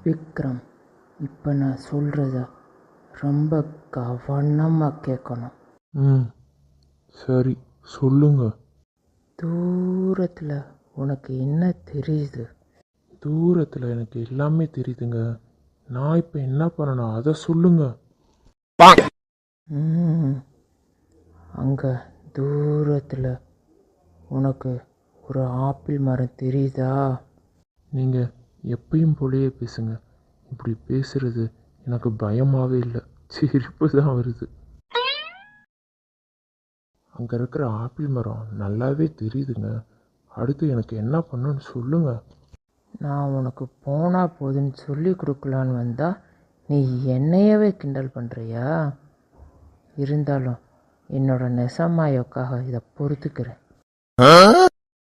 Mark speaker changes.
Speaker 1: விக்ரம், இப்போ நான் சொல்கிறத ரொம்ப கவனமாக கேட்கணும்.
Speaker 2: ம் சரி சொல்லுங்க.
Speaker 1: தூரத்தில் உனக்கு என்ன தெரியுது?
Speaker 2: தூரத்தில் எனக்கு எல்லாமே தெரியுதுங்க. நான் இப்போ என்ன பண்ணணும் அதை சொல்லுங்க.
Speaker 1: அங்கே தூரத்தில் உனக்கு ஒரு ஆப்பிள் மரம் தெரியுதா?
Speaker 2: நீங்கள் எப்பயும் போலயே பேசுங்க. இப்படி பேசுறது எனக்கு பயமாகவே இல்லை, சிரிப்பு தான் வருது. அங்கே இருக்கிற ஆப்பிள் மரம் நல்லாவே தெரியுதுங்க. அடுத்து எனக்கு என்ன பண்ணணும்னு சொல்லுங்க.
Speaker 1: நான் உனக்கு போனால் போதுன்னு சொல்லி கொடுக்கலான்னு வந்தா நீ என்னையவே கிண்டல் பண்ணுறியா? இருந்தாலும் என்னோட நெசமாயோக்காக இதை பொறுத்துக்கிறேன்.